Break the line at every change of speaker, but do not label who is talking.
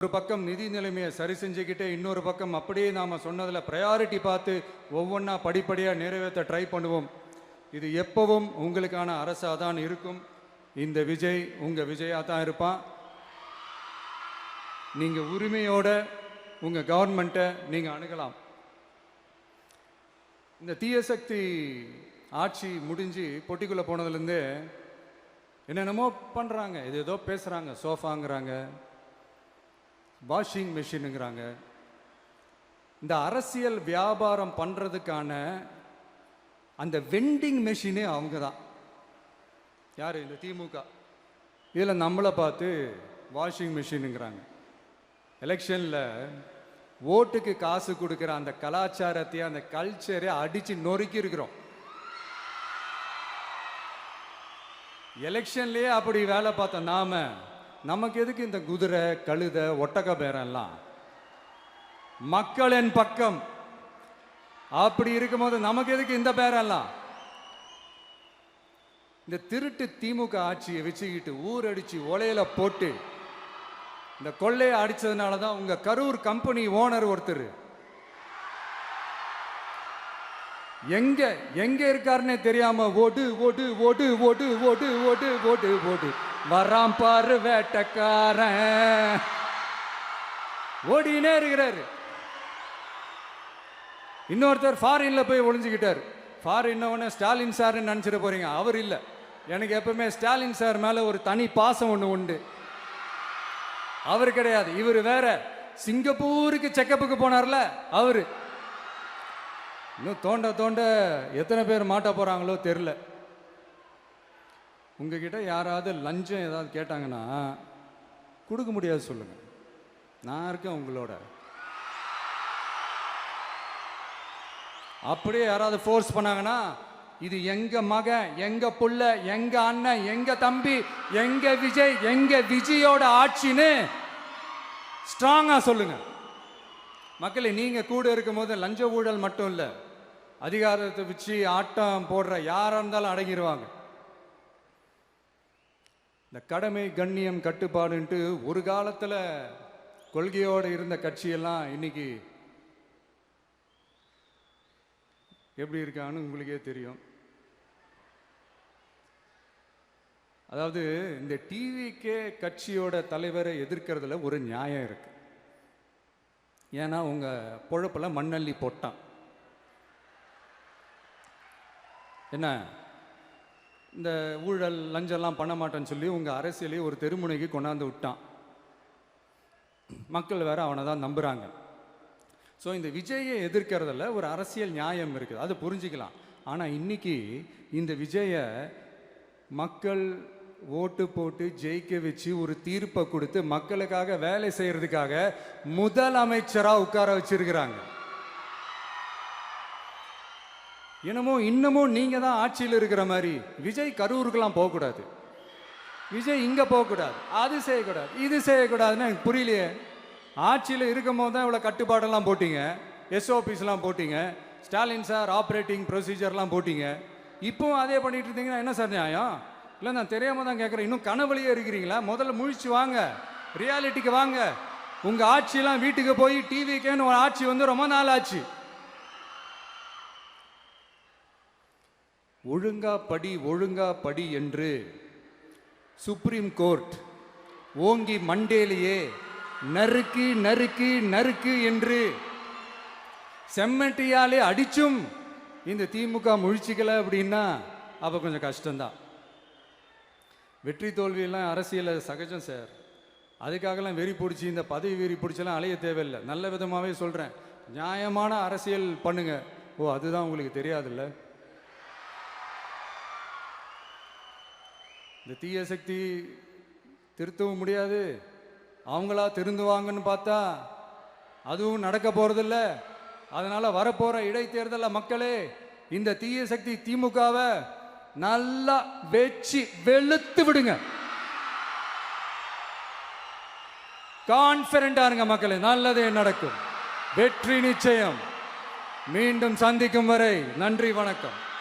ஒரு பக்கம் நிதி நிலைமையை சரி செஞ்சுக்கிட்டே இன்னொரு பக்கம் அப்படியே நாம் சொன்னதில் ப்ரையாரிட்டி பார்த்து ஒவ்வொன்றா படிப்படியாக நிறைவேற்ற ட்ரை பண்ணுவோம். இது எப்பவும் உங்களுக்கான அரசாக தான் இருக்கும். இந்த விஜய் உங்கள் விஜயாக தான் இருப்பான். நீங்கள் உரிமையோட உங்கள் கவர்மெண்ட்டை நீங்கள் அணுகலாம். இந்த தீய சக்தி ஆட்சி முடிஞ்சு பொட்டிக்குள்ளே போனதுலேருந்து என்னென்னமோ பண்ணுறாங்க, இது ஏதோ பேசுகிறாங்க, சோஃபாங்கிறாங்க, வாஷிங் மிஷினுங்கிறாங்க. இந்த அரசியல் வியாபாரம் பண்ணுறதுக்கான அந்த வெண்டிங் மெஷினே அவங்க தான். யார்? இந்த திமுக. இதில் நம்மளை பார்த்து வாஷிங் மிஷினுங்கிறாங்க. எலெக்ஷனில் ஓட்டுக்கு காசு கொடுக்குற அந்த கலாச்சாரத்தையே அந்த கல்ச்சரை அடித்து நொறுக்கி இருக்கிறோம். எலெக்ஷன்லேயே அப்படி வேலை பார்த்தோம். நமக்கு எதுக்கு இந்த குதிரை, கழுதை, ஒட்டக பேரெல்லாம்? மக்களின் பக்கம் அப்படி இருக்கும்போது நமக்கு எதுக்கு இந்த பேரெல்லாம்? இந்த திருட்டு திமுக ஆட்சியை வச்சுக்கிட்டு ஊரடிச்சு ஒலையில போட்டு இந்த கொள்ளையை அடிச்சதுனால தான் உங்க கரூர் கம்பெனி ஓனர் ஒருத்தர் எங்க எங்க இருக்காருன்னே தெரியாம ஓடு ஓடு ஓடு ஓடு ஓடு ஓடு ஓடு ஓடு வராம் பாரு வேட்டக்காரன் ஓடினே இருக்கிறாரு. இன்னொருத்தர் ஃபாரின்ல போய் ஒளிஞ்சுக்கிட்டார். ஃபாரின் ஸ்டாலின் சார்னு நினைச்சிட போறீங்க. அவர் இல்லை. எனக்கு எப்பவுமே ஸ்டாலின் சார் மேல ஒரு தனி பாசம் ஒன்று உண்டு. அவர் கிடையாது, இவர் வேற. சிங்கப்பூருக்கு செக்கப்புக்கு போனார்ல அவரு. இன்னும் தோண்ட தோண்ட எத்தனை பேர் மாட்ட போறாங்களோ தெரியல. உங்ககிட்ட யாராவது லஞ்சம் ஏதாவது கேட்டாங்கன்னா கொடுக்க முடியாது சொல்லுங்க, நான் இருக்கேன் உங்களோட. அப்படியே யாராவது ஃபோர்ஸ் பண்ணாங்கன்னா இது எங்க மகன், எங்க புள்ள, எங்க அண்ணன், எங்க தம்பி, எங்க விஜய், எங்க விஜயோட ஆட்சின்னு ஸ்ட்ராங்கா சொல்லுங்க. மக்களே, நீங்க கூட இருக்கும் போது லஞ்ச ஊழல் மட்டும் இல்ல, அதிகாரத்தை வச்சு ஆட்டம் போடுற யாரா இருந்தாலும் அடங்கிடுவாங்க. இந்த கடமை, கண்ணியம், கட்டுப்பாடுன்ட்டு ஒரு காலத்துல கொள்கையோடு இருந்த கட்சியெல்லாம் இன்னைக்கு எப்படி இருக்கான்னு உங்களுக்கே தெரியும். அதாவது இந்த டிவிக்கே கட்சியோட தலைவரை எதிர்க்கிறதுல ஒரு நியாயம் இருக்கு. ஏன்னா உங்க பொழப்புல மண்ணள்ளி போட்டான். என்ன இந்த ஊழல் லஞ்சம்லாம் பண்ண மாட்டேன்னு சொல்லி உங்க அரசியலையே ஒரு தெருமுனைக்கு கொண்டாந்து விட்டான். மக்கள் வேற அவனை தான் நம்புறாங்க. ஸோ இந்த விஜயை எதிர்க்கிறதுல ஒரு அரசியல் நியாயம் இருக்குது, அதை புரிஞ்சுக்கலாம். ஆனால் இன்னைக்கு இந்த விஜயை மக்கள் ஓட்டு போட்டு ஜெயிக்க வச்சு ஒரு தீர்ப்பை கொடுத்து மக்களுக்காக வேலை செய்யறதுக்காக முதலமைச்சராக உட்கார வச்சிருக்கிறாங்க. என்னமோ இன்னமும் நீங்க தான் ஆட்சியில் இருக்கிற மாதிரி. விஜய் கரூருக்கெல்லாம் போகக்கூடாது, விஜய் இங்க போகக்கூடாது, அது செய்யக்கூடாது, இது செய்யக்கூடாதுன்னு எனக்கு புரியலையே. ஆட்சியில் இருக்கும் போது தான் இவ்வளோ கட்டுப்பாடெல்லாம் போட்டீங்க, எஸ்ஓபிஸ்லாம் போட்டீங்க, ஸ்டாலின் சார் ஆப்ரேட்டிங் ப்ரொசீஜர்லாம் போட்டீங்க. இப்போவும் அதே பண்ணிட்டு இருந்தீங்கன்னா என்ன சார் நியாயம்? இல்லை, நான் தெரியாம தான் கேட்குறேன். இன்னும் கனவுலையே இருக்கிறீங்களா? முதல்ல முழிச்சு வாங்க, ரியாலிட்டிக்கு வாங்க. உங்க ஆட்சியெல்லாம் வீட்டுக்கு போய் டிவிக்கேன்னு ஒரு ஆட்சி வந்து ரொம்ப நாள் ஆச்சு. ஒழுங்கா படி, ஒழுங்கா படி என்று சுப்ரீம் கோர்ட் ஓங்கி மண்டேலியே நறுக்கு நறுக்கு நறுக்கு என்று செம்மட்டியாலே அடிச்சும் இந்த திமுக முழிச்சிக்கல அப்படின்னா அப்ப கொஞ்சம் கஷ்டம்தான். வெற்றி தோல்வியெல்லாம் அரசியல சகஜம் சார். அதுக்காகலாம் வெறி பிடிச்சி இந்த பதவி வெறி பிடிச்செல்லாம் அலைய தேவையில்லை. நல்ல விதமாகவே சொல்கிறேன், நியாயமான அரசியல் பண்ணுங்க. ஓ, அதுதான் உங்களுக்கு தெரியாதுல்ல? இந்த தீய சக்தி திருத்தவும் முடியாது, அவங்களா திருந்துவாங்கன்னு பார்த்தா அதுவும் நடக்க போறதில்ல. அதனால வரப்போற இடைத்தேர்தலில் மக்களே இந்த தீய சக்தி திமுகவை நல்லா வெச்சு வெளுத்து விடுங்க. கான்பிடண்டா இருங்க மக்களே, நல்லதே நடக்கும், வெற்றி நிச்சயம். மீண்டும் சந்திக்கும் வரை நன்றி, வணக்கம்.